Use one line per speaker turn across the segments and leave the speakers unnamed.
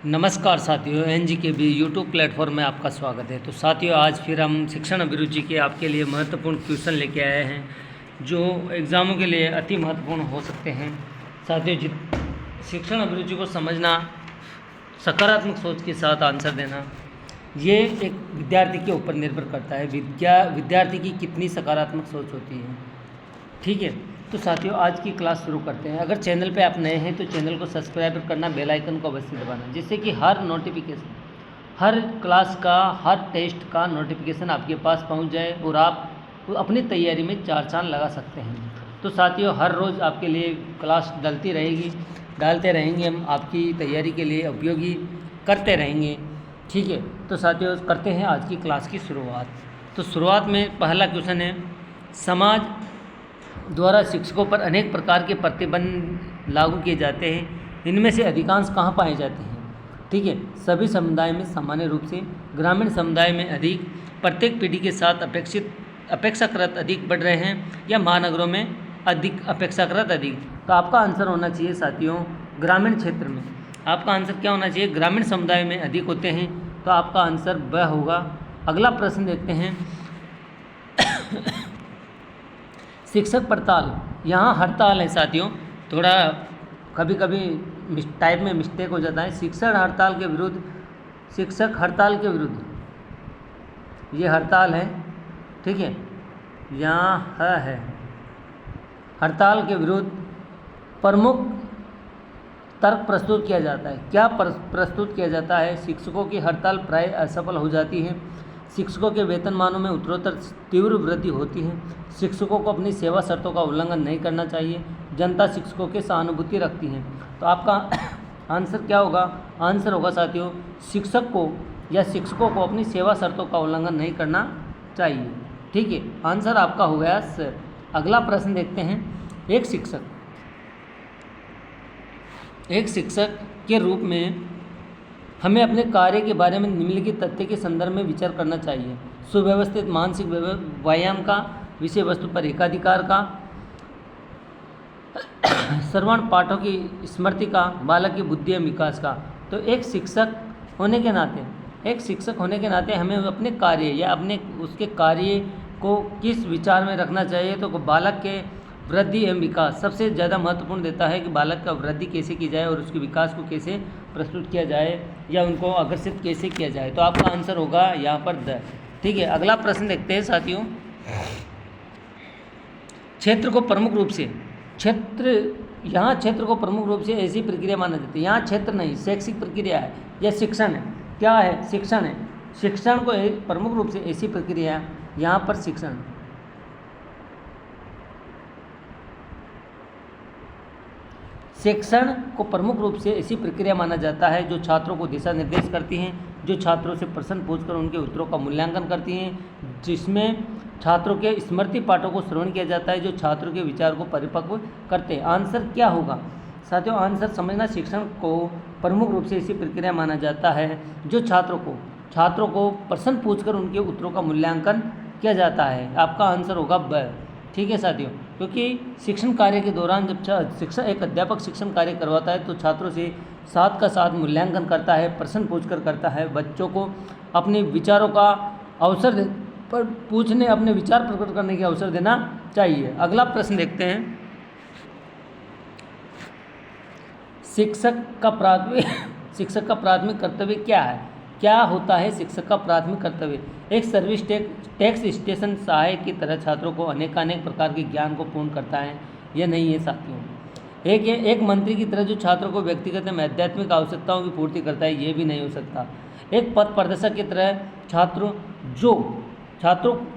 नमस्कार साथियों, NGKB YouTube platform में आपका स्वागत है। तो साथियों, आज फिर हम शिक्षण अभिरुचि के आपके लिए महत्वपूर्ण क्वेश्चन लेके आए हैं जो एग्ज़ामों के लिए अति महत्वपूर्ण हो सकते हैं। साथियों, शिक्षण अभिरुचि को समझना, सकारात्मक सोच के साथ आंसर देना, ये एक विद्यार्थी के ऊपर निर्भर करता है। विद्यार्थी की कितनी सकारात्मक सोच होती है। ठीक है, तो साथियों आज की क्लास शुरू करते हैं। अगर चैनल पे आप नए हैं तो चैनल को सब्सक्राइब करना, बेल आइकन को अवश्य दबाना, जिससे कि हर नोटिफिकेशन, हर क्लास का, हर टेस्ट का नोटिफिकेशन आपके पास पहुंच जाए और आप अपनी तैयारी में चार चांद लगा सकते हैं। तो साथियों, हर रोज़ आपके लिए क्लास डालते रहेंगे हम, आपकी तैयारी के लिए उपयोगी करते रहेंगे। ठीक है, तो साथियों करते हैं आज की क्लास की शुरुआत। तो शुरुआत में पहला क्वेश्चन है, समाज द्वारा शिक्षकों पर अनेक प्रकार के प्रतिबंध लागू किए जाते हैं, इनमें से अधिकांश कहाँ पाए जाते हैं। ठीक है, सभी समुदाय में सामान्य रूप से, ग्रामीण समुदाय में अधिक, प्रत्येक पीढ़ी के साथ अपेक्षाकृत अधिक बढ़ रहे हैं, या महानगरों में अधिक अपेक्षाकृत अधिक। तो आपका आंसर होना चाहिए साथियों ग्रामीण क्षेत्र में। आपका आंसर क्या होना चाहिए? ग्रामीण समुदाय में अधिक होते हैं, तो आपका आंसर ब होगा। अगला प्रश्न देखते हैं। शिक्षक पड़ताल, यहाँ हड़ताल है साथियों, थोड़ा कभी कभी टाइप में मिस्टेक हो जाता है। शिक्षक हड़ताल के विरुद्ध ये हड़ताल है। ठीक है, यहाँ है हड़ताल के विरुद्ध प्रमुख तर्क प्रस्तुत किया जाता है। क्या प्रस्तुत किया जाता है? शिक्षकों की हड़ताल प्राय असफल हो जाती है, शिक्षकों के वेतनमानों में उत्तरोत्तर तीव्र वृद्धि होती है, शिक्षकों को अपनी सेवा शर्तों का उल्लंघन नहीं करना चाहिए, जनता शिक्षकों के सहानुभूति रखती है। तो आपका आंसर क्या होगा? आंसर होगा साथियों, शिक्षक को या शिक्षकों को अपनी सेवा शर्तों का उल्लंघन नहीं करना चाहिए। ठीक है, आंसर आपका हो गया स। अगला प्रश्न देखते हैं। एक शिक्षक के रूप में हमें अपने कार्य के बारे में निम्नलिखित तथ्य के संदर्भ में विचार करना चाहिए। सुव्यवस्थित मानसिक व्यायाम का, विषय वस्तु पर एकाधिकार का, श्रवण पाठों की स्मृति का, बालक की बुद्धि एवं विकास का। तो एक शिक्षक होने के नाते हमें अपने कार्य या अपने उसके कार्य को किस विचार में रखना चाहिए। तो बालक के वृद्धि एवं विकास सबसे ज़्यादा महत्वपूर्ण देता है कि बालक का वृद्धि कैसे की जाए और उसके विकास को कैसे प्रस्तुत किया जाए या उनको आकर्षित कैसे किया जाए। तो आपका आंसर होगा यहाँ पर द। ठीक है, अगला प्रश्न देखते हैं साथियों। क्षेत्र को प्रमुख रूप से ऐसी प्रक्रिया माना जाती है। यहाँ क्षेत्र नहीं, शैक्षिक प्रक्रिया है या शिक्षण है। क्या है? शिक्षण है। शिक्षण को प्रमुख रूप से ऐसी प्रक्रिया, यहाँ पर शिक्षण को प्रमुख रूप से ऐसी प्रक्रिया माना जाता है जो छात्रों को दिशा निर्देश करती हैं, जो छात्रों से प्रश्न पूछकर उनके उत्तरों का मूल्यांकन करती हैं, जिसमें छात्रों के स्मृति पाठों को श्रवण किया जाता है, जो छात्रों के विचार को परिपक्व करते हैं। आंसर क्या होगा साथियों? आंसर समझना, शिक्षण को प्रमुख रूप से ऐसी प्रक्रिया माना जाता है जो छात्रों को प्रश्न पूछकर उनके उत्तरों का मूल्यांकन किया जाता है। आपका आंसर होगा ब। ठीक है साथियों, क्योंकि शिक्षण कार्य के दौरान जब एक अध्यापक शिक्षण कार्य करवाता है तो छात्रों से साथ का साथ मूल्यांकन करता है, प्रश्न पूछकर करता है, बच्चों को अपने विचारों का अवसर पर पूछने, अपने विचार प्रकट करने के अवसर देना चाहिए। अगला प्रश्न देखते हैं। शिक्षक का प्राथमिक कर्तव्य क्या है? क्या होता है शिक्षक का प्राथमिक कर्तव्य? एक सर्विस टैक्स स्टेशन सहायक की तरह छात्रों को अनेकानेक प्रकार के ज्ञान को पूर्ण करता है या नहीं है साथियों? एक मंत्री की तरह जो छात्रों को व्यक्तिगत एवं आध्यात्मिक आवश्यकताओं की पूर्ति करता है, ये भी नहीं हो सकता। एक पथ प्रदर्शक की तरह छात्रों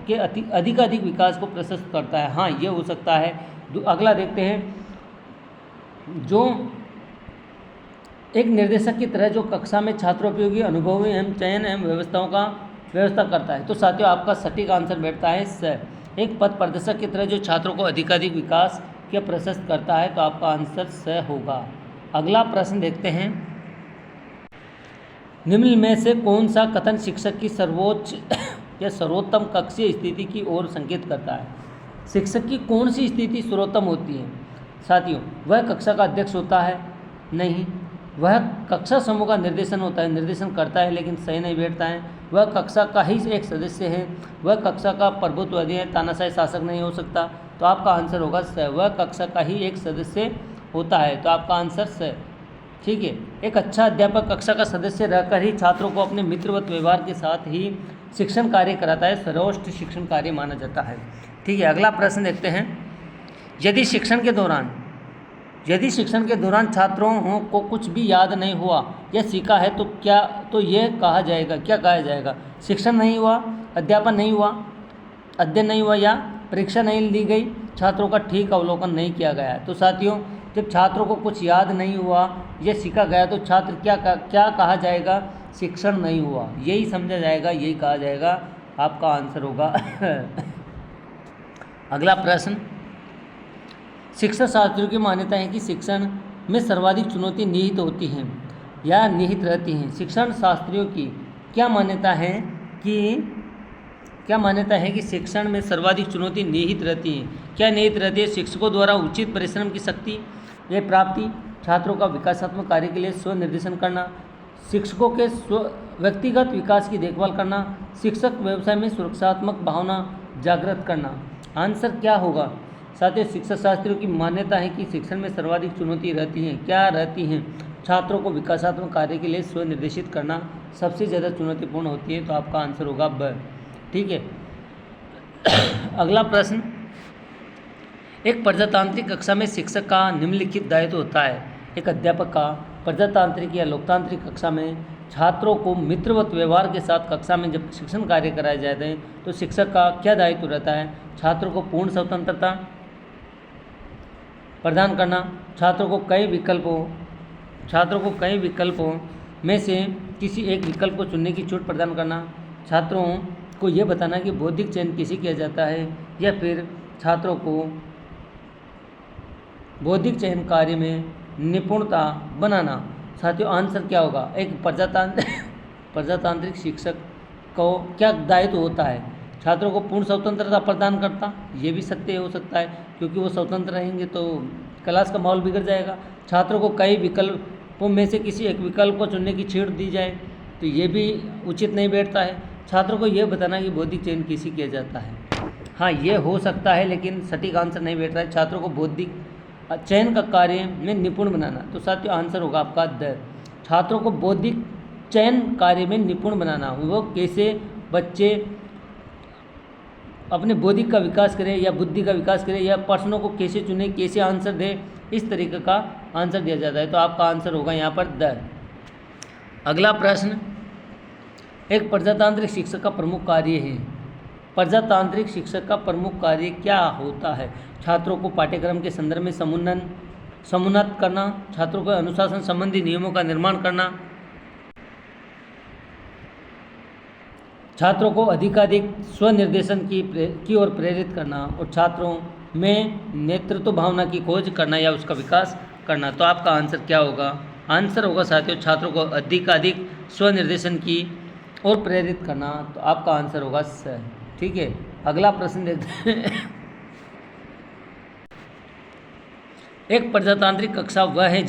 के अधिक विकास को प्रशस्त करता है, हाँ ये हो सकता है। अगला देखते हैं। जो एक निर्देशक की तरह जो कक्षा में छात्रोपयोगी अनुभवों एवं चयन एवं व्यवस्था करता है। तो साथियों आपका सटीक आंसर बैठता है स। एक पथ प्रदर्शक की तरह जो छात्रों को अधिक विकास के प्रशस्त करता है, तो आपका आंसर स होगा। अगला प्रश्न देखते हैं। निम्न में से कौन सा कथन शिक्षक की सर्वोच्च या सर्वोत्तम कक्षीय स्थिति की ओर संकेत करता है? शिक्षक की कौन सी स्थिति सर्वोत्तम होती है साथियों? वह कक्षा का अध्यक्ष होता है? नहीं। वह कक्षा समूह का निर्देशन होता है, निर्देशन करता है लेकिन सही नहीं बैठता है। वह कक्षा का ही एक सदस्य है, वह कक्षा का प्रभुत्ववादी है, तानाशाही शासक नहीं हो सकता। तो आपका आंसर होगा स। वह कक्षा का ही एक सदस्य होता है, तो आपका आंसर स। ठीक है। एक अच्छा अध्यापक कक्षा का सदस्य रहकर ही छात्रों को अपने मित्रवत व्यवहार के साथ ही शिक्षण कार्य कराता है, सर्वोत्कृष्ट शिक्षण कार्य माना जाता है। ठीक है। अगला प्रश्न देखते हैं। यदि शिक्षण के दौरान छात्रों को कुछ भी याद नहीं हुआ या सीखा है तो क्या कहा जाएगा? शिक्षण नहीं हुआ, अध्यापन नहीं हुआ, अध्ययन नहीं हुआ या परीक्षा नहीं ली गई, छात्रों का ठीक अवलोकन नहीं किया गया। तो साथियों, जब छात्रों को कुछ याद नहीं हुआ या सीखा गया तो छात्र क्या कहा जाएगा? शिक्षण नहीं हुआ, यही समझा जाएगा, यही कहा जाएगा। आपका आंसर होगा अगला प्रश्न। शिक्षा शास्त्रियों की मान्यता है कि शिक्षण में सर्वाधिक चुनौती निहित होती हैं या निहित रहती हैं। शिक्षण शास्त्रियों की क्या मान्यता है कि शिक्षण में सर्वाधिक चुनौती निहित रहती है? क्या निहित रहती है? शिक्षकों द्वारा उचित परिश्रम की शक्ति या प्राप्ति, छात्रों का विकासात्मक कार्य के लिए स्व निर्देशन करना, शिक्षकों के व्यक्तिगत विकास की देखभाल करना, शिक्षक व्यवसाय में सुरक्षात्मक भावना जागृत करना। आंसर क्या होगा? साथियों, शिक्षा शास्त्रियों की मान्यता है कि शिक्षण में सर्वाधिक चुनौती रहती हैं। क्या रहती हैं? छात्रों को विकासात्मक कार्य के लिए स्व निर्देशित करना सबसे ज़्यादा चुनौतीपूर्ण होती है, तो आपका आंसर होगा ब। ठीक है। अगला प्रश्न। एक प्रजातांत्रिक कक्षा में शिक्षक का निम्नलिखित दायित्व होता है। एक अध्यापक का प्रजातांत्रिक या लोकतांत्रिक कक्षा में छात्रों को मित्रवत व्यवहार के साथ कक्षा में जब शिक्षण कार्य कराए जाते हैं तो शिक्षक का क्या दायित्व रहता है? छात्रों को पूर्ण स्वतंत्रता प्रदान करना, छात्रों को कई विकल्पों में से किसी एक विकल्प को चुनने की छूट प्रदान करना, छात्रों को यह बताना कि बौद्धिक चयन कैसे किया जाता है, या फिर छात्रों को बौद्धिक चयन कार्य में निपुणता बनाना। साथियों, आंसर क्या होगा? एक प्रजातांत्रिक शिक्षक को क्या दायित्व होता है? छात्रों को पूर्ण स्वतंत्रता प्रदान करता। ये भी सत्य हो सकता है, क्योंकि वो स्वतंत्र रहेंगे तो क्लास का माहौल बिगड़ जाएगा। छात्रों को कई विकल्पों में से किसी एक विकल्प को चुनने की छूट दी जाए, तो ये भी उचित नहीं बैठता है। छात्रों को यह बताना कि बौद्धिक चयन कैसे किया जाता है। हाँ, ये हो सकता है, लेकिन सटीक आंसर नहीं बैठ रहा है। छात्रों को बौद्धिक चयन का कार्य में निपुण बनाना। तो साथियों, आंसर होगा आपका द। छात्रों को बौद्धिक चयन कार्य में निपुण बनाना। वो कैसे बच्चे अपने बौद्धिक का विकास करें या बुद्धि का विकास करें, या प्रश्नों को कैसे चुने, कैसे आंसर दे, इस तरीके का आंसर दिया जाता है। तो आपका आंसर होगा यहाँ पर द। अगला प्रश्न। एक प्रजातांत्रिक शिक्षक का प्रमुख कार्य है। प्रजातांत्रिक शिक्षक का प्रमुख कार्य क्या होता है? छात्रों को पाठ्यक्रम के संदर्भ में समुन्नत करना, छात्रों को अनुशासन संबंधी नियमों का निर्माण करना, छात्रों को अधिकाधिक स्वनिर्देशन की ओर प्रेरित करना, और छात्रों में नेतृत्व भावना की खोज करना या उसका विकास करना। तो आपका आंसर क्या होगा? आंसर होगा साथियों, छात्रों को अधिकाधिक स्वनिर्देशन की ओर प्रेरित करना। तो आपका आंसर होगा स। ठीक है। अगला प्रश्न देखते हैं। एक प्रजातांत्रिक कक्षा वह है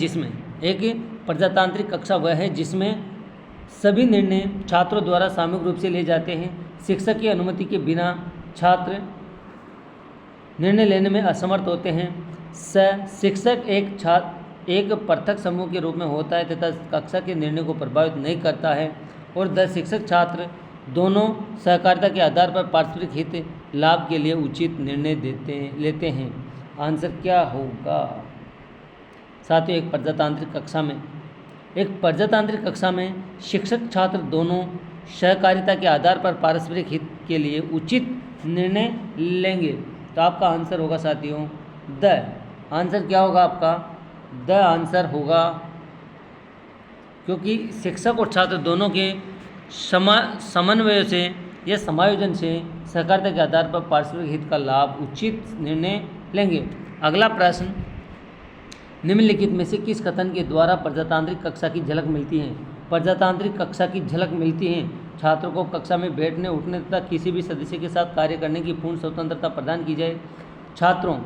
जिसमें सभी निर्णय छात्रों द्वारा सामूहिक रूप से लिए जाते हैं। शिक्षक की अनुमति के बिना छात्र निर्णय लेने में असमर्थ होते हैं। शिक्षक एक पृथक समूह के रूप में होता है तथा कक्षा के निर्णय को प्रभावित नहीं करता है। और शिक्षक छात्र दोनों सहकारिता के आधार पर पारस्परिक हित लाभ के लिए उचित निर्णय लेते हैं। आंसर क्या होगा? साथियों, एक प्रजातांत्रिक कक्षा में शिक्षक छात्र दोनों सहकारिता के आधार पर पारस्परिक हित के लिए उचित निर्णय लेंगे। तो आपका आंसर होगा साथियों द। आंसर क्या होगा आपका? द आंसर होगा, क्योंकि शिक्षक और छात्र दोनों के समन्वय से या समायोजन से सहकारिता के आधार पर पारस्परिक हित का लाभ उचित निर्णय लेंगे। अगला प्रश्न। निम्नलिखित में से किस कथन के द्वारा प्रजातांत्रिक कक्षा की झलक मिलती है? प्रजातांत्रिक कक्षा की झलक मिलती है। छात्रों को कक्षा में बैठने, उठने तथा किसी भी सदस्य के साथ कार्य करने की पूर्ण स्वतंत्रता प्रदान की जाए। छात्रों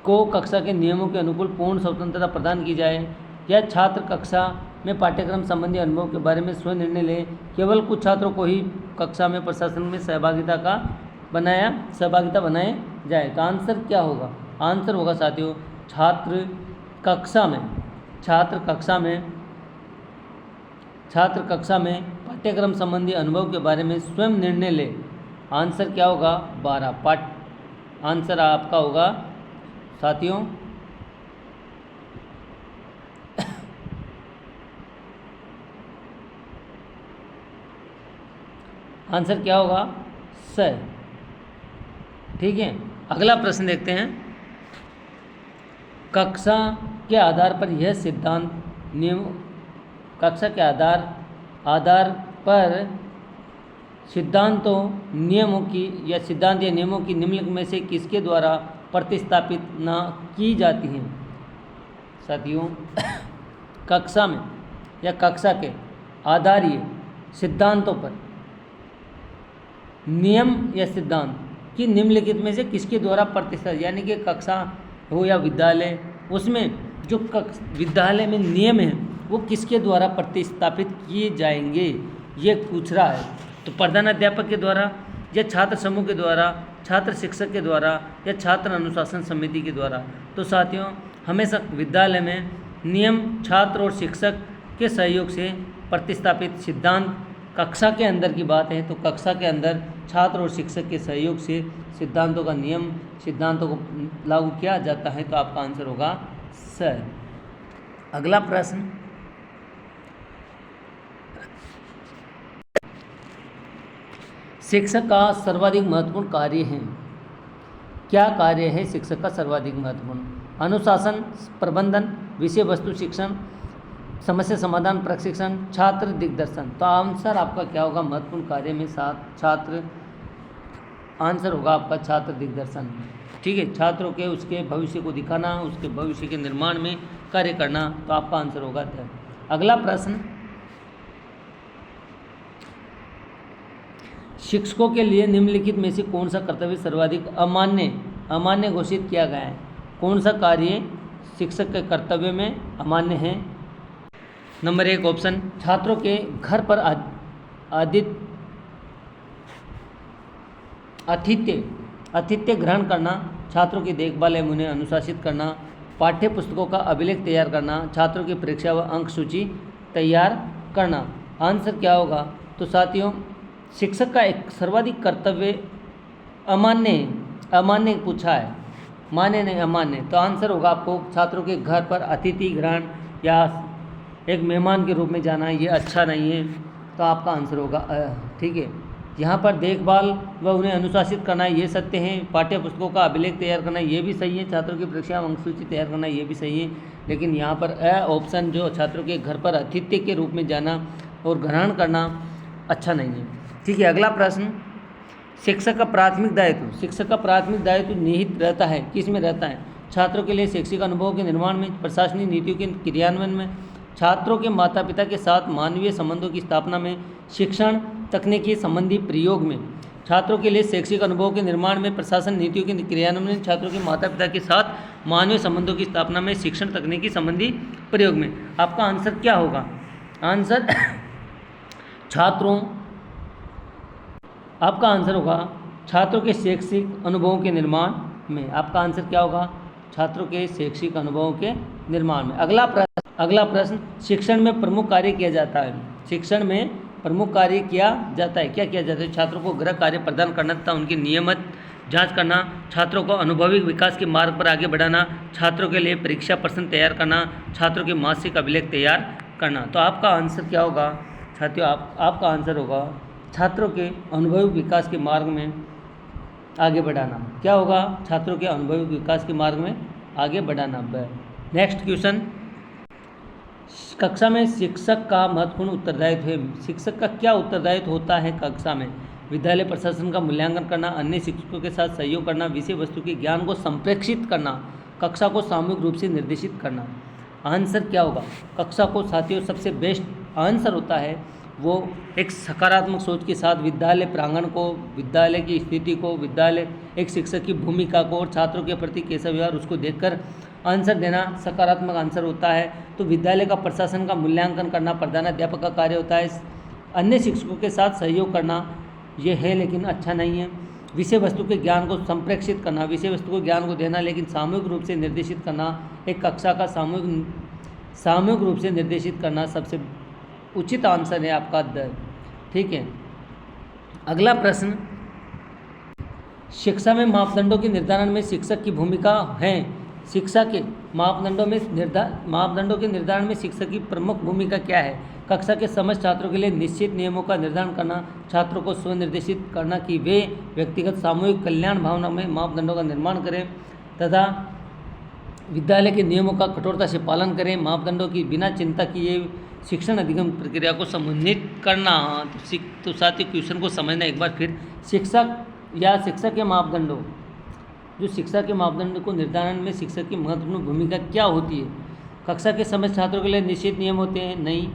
को कक्षा के नियमों के अनुकूल पूर्ण स्वतंत्रता प्रदान की जाए, या छात्र कक्षा में पाठ्यक्रम संबंधी अनुभव के बारे में स्वयं निर्णय लें। केवल कुछ छात्रों को ही कक्षा में प्रशासन में सहभागिता बनाए जाए। तो आंसर क्या होगा? आंसर होगा साथियों, छात्र कक्षा में पाठ्यक्रम संबंधी अनुभव के बारे में स्वयं निर्णय ले। आंसर क्या होगा? 12। आंसर आपका होगा साथियों आंसर क्या होगा? स। ठीक है, अगला प्रश्न देखते हैं। कक्षा के आधार पर यह सिद्धांत नियम कक्षा के आधार पर सिद्धांत या नियमों की निम्नलिखित में से किसके द्वारा प्रतिस्थापित न की जाती हैं? साथियों कक्षा में या कक्षा के आधारीय सिद्धांतों पर नियम या सिद्धांत की निम्नलिखित में से किसके द्वारा प्रतिस्थापित, यानी कि कक्षा हो या विद्यालय, उसमें जो विद्यालय में नियम है वो किसके द्वारा प्रतिस्थापित किए जाएंगे, ये पूछ रहा है। तो प्रधान अध्यापक के द्वारा, या छात्र समूह के द्वारा, छात्र शिक्षक के द्वारा, या छात्र अनुशासन समिति के द्वारा। तो साथियों हमेशा विद्यालय में नियम छात्र और शिक्षक के सहयोग से प्रतिस्थापित सिद्धांत, कक्षा के अंदर की बात है तो कक्षा के अंदर छात्र और शिक्षक के सहयोग से सिद्धांतों को लागू किया जाता है। तो आपका आंसर होगा स। अगला प्रश्न, शिक्षक का सर्वाधिक महत्वपूर्ण कार्य है। क्या कार्य है शिक्षक का सर्वाधिक महत्वपूर्ण? अनुशासन, प्रबंधन, विषय वस्तु शिक्षण, समस्या समाधान प्रशिक्षण, छात्र दिग्दर्शन। तो आंसर आपका क्या होगा? महत्वपूर्ण कार्य में आंसर होगा आपका छात्र दिग्दर्शन। ठीक है, छात्रों के उसके भविष्य को दिखाना, उसके भविष्य के निर्माण में कार्य करना। तो आपका आंसर होगा 10। अगला प्रश्न, शिक्षकों के लिए निम्नलिखित में से कौन सा कर्तव्य सर्वाधिक अमान्य घोषित किया गया है? कौन सा कार्य शिक्षक के कर्तव्य में अमान्य है? नंबर 1 ऑप्शन, छात्रों के घर पर आतिथ्य ग्रहण करना, छात्रों की देखभाल एवं उन्हें अनुशासित करना, पाठ्य पुस्तकों का अभिलेख तैयार करना, छात्रों की परीक्षा व अंक सूची तैयार करना। आंसर क्या होगा? तो साथियों शिक्षक का एक सर्वाधिक कर्तव्य अमान्य पूछा है, मान्य नहीं अमान्य। तो आंसर होगा आपको छात्रों के घर पर अतिथि ग्रहण या एक मेहमान के रूप में जाना, ये अच्छा नहीं है। तो आपका आंसर होगा ठीक है। यहाँ पर देखभाल व उन्हें अनुशासित करना ये सत्य है, पाठ्य पुस्तकों का अभिलेख तैयार करना ये भी सही है, छात्रों की परीक्षा अंक सूची तैयार करना ये भी सही है। लेकिन यहाँ पर ऑप्शन जो छात्रों के घर पर अतिथि के रूप में जाना और ग्रहण करना अच्छा नहीं है। ठीक है, अगला प्रश्न, शिक्षक का प्राथमिक दायित्व निहित रहता है, किस में रहता है? छात्रों के लिए शैक्षिक अनुभव के निर्माण में, प्रशासनिक नीतियों के क्रियान्वयन में, छात्रों के माता पिता के साथ मानवीय संबंधों की स्थापना में, शिक्षण तकनीकी संबंधी प्रयोग में। छात्रों के लिए शैक्षिक अनुभव के निर्माण में, प्रशासन नीतियों के क्रियान्वयन में, छात्रों के माता पिता के साथ मानवीय संबंधों की स्थापना में, शिक्षण तकनीकी संबंधी प्रयोग में। आपका आंसर क्या होगा? आंसर आपका आंसर होगा छात्रों के शैक्षिक अनुभवों के निर्माण में। आपका आंसर क्या होगा? छात्रों के शैक्षिक अनुभवों के निर्माण में। अगला प्रश्न, शिक्षण में प्रमुख कार्य किया जाता है। शिक्षण में प्रमुख कार्य किया जाता है, क्या किया जाता है? छात्रों को गृह कार्य प्रदान करना तथा उनकी नियमित जांच करना, छात्रों को अनुभवी विकास के मार्ग पर आगे बढ़ाना, छात्रों के लिए परीक्षा प्रश्न तैयार करना, छात्रों के मासिक अभिलेख तैयार करना। तो आपका आंसर क्या होगा साथियों? आपका आंसर होगा छात्रों के अनुभवी विकास के मार्ग में आगे बढ़ाना। क्या होगा? छात्रों के अनुभवी विकास के मार्ग में आगे बढ़ाना। नेक्स्ट क्वेश्चन, कक्षा में शिक्षक का महत्वपूर्ण उत्तरदायित्व है। शिक्षक का क्या उत्तरदायित्व होता है कक्षा में? विद्यालय प्रशासन का मूल्यांकन करना, अन्य शिक्षकों के साथ सहयोग करना, विषय वस्तु के ज्ञान को संप्रेषित करना, कक्षा को सामूहिक रूप से निर्देशित करना। आंसर क्या होगा? कक्षा को साथियों सबसे बेस्ट आंसर होता है वो एक सकारात्मक सोच के साथ विद्यालय प्रांगण को, विद्यालय की स्थिति को, विद्यालय एक शिक्षक की भूमिका को और छात्रों के प्रति कैसा व्यवहार उसको देखकर आंसर देना सकारात्मक आंसर होता है। तो विद्यालय का प्रशासन का मूल्यांकन करना प्रधानाध्यापक का कार्य होता है। अन्य शिक्षकों के साथ सहयोग करना ये है लेकिन अच्छा नहीं है। विषय वस्तु के ज्ञान को संप्रेषित करना, विषय वस्तु को ज्ञान को देना लेकिन सामूहिक रूप से निर्देशित करना, एक कक्षा का सामूहिक रूप से निर्देशित करना सबसे उचित आंसर है आपका द। ठीक है, अगला प्रश्न, शिक्षा में मापदंडों के निर्धारण में शिक्षक की भूमिका है। शिक्षा के मापदंडों के निर्धारण में शिक्षक की प्रमुख भूमिका क्या है? कक्षा के समस्त छात्रों के लिए निश्चित नियमों का निर्धारण करना, छात्रों को स्वनिर्देशित करना कि वे व्यक्तिगत सामूहिक कल्याण भावना में मापदंडों का निर्माण करें तथा विद्यालय के नियमों का कठोरता से पालन करें। मापदंडों की बिना चिंता किए शिक्षण अधिगम प्रक्रिया को समन्वित करना। तो साथियों क्वेश्चन को समझना एक बार फिर, शिक्षक के मापदंडों, जो शिक्षा के मापदंड को निर्धारण में शिक्षक की महत्वपूर्ण भूमिका क्या होती है? कक्षा के समस्त छात्रों के लिए निश्चित नियम होते हैं? नहीं।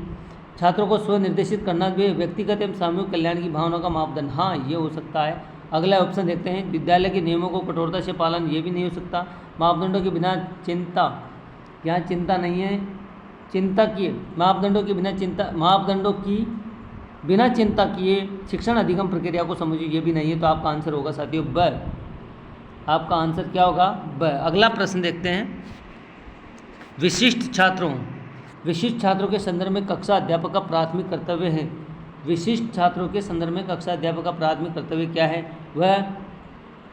छात्रों को स्वनिर्देशित करना भी व्यक्तिगत एवं सामूहिक कल्याण की भावना का मापदंड? हाँ, ये हो सकता है। अगला ऑप्शन देखते हैं, विद्यालय के नियमों को कठोरता से पालन, ये भी नहीं हो सकता। मापदंडों के बिना चिंता, यहाँ चिंता नहीं है, चिंता किए, मापदंडों की बिना चिंता किए शिक्षण अधिगम प्रक्रिया को समझिए, ये भी नहीं है। तो आपका आंसर होगा साथियों ब। आपका आंसर क्या होगा? ब। अगला प्रश्न देखते हैं, विशिष्ट छात्रों के संदर्भ में कक्षा अध्यापक का प्राथमिक कर्तव्य है। विशिष्ट छात्रों के संदर्भ में कक्षा अध्यापक का प्राथमिक कर्तव्य क्या है? वह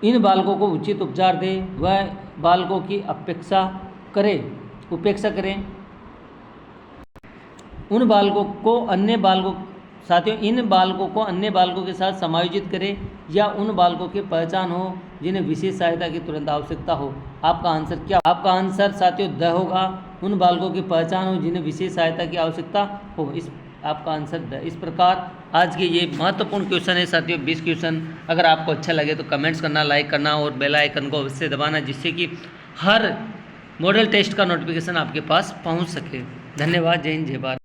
इन बालकों को उचित उपचार दे, वह बालकों की उपेक्षा करें, उन बालकों को अन्य बालकों साथियों इन बालकों को अन्य बालकों के साथ समायोजित करें या उन बालकों की पहचान हो जिन्हें विशेष सहायता की तुरंत आवश्यकता हो। आपका आंसर क्या? आपका आंसर साथियों द होगा। उन बालकों की पहचान हो जिन्हें विशेष सहायता की आवश्यकता हो, इस आपका आंसर द। इस प्रकार आज के ये महत्वपूर्ण क्वेश्चन है साथियों 20 क्वेश्चन। अगर आपको अच्छा लगे तो कमेंट्स करना, लाइक करना और बेल आइकन को अवश्य दबाना, जिससे कि हर मॉडल टेस्ट का नोटिफिकेशन आपके पास पहुंच सके। धन्यवाद। जय हिंद, जय भारत।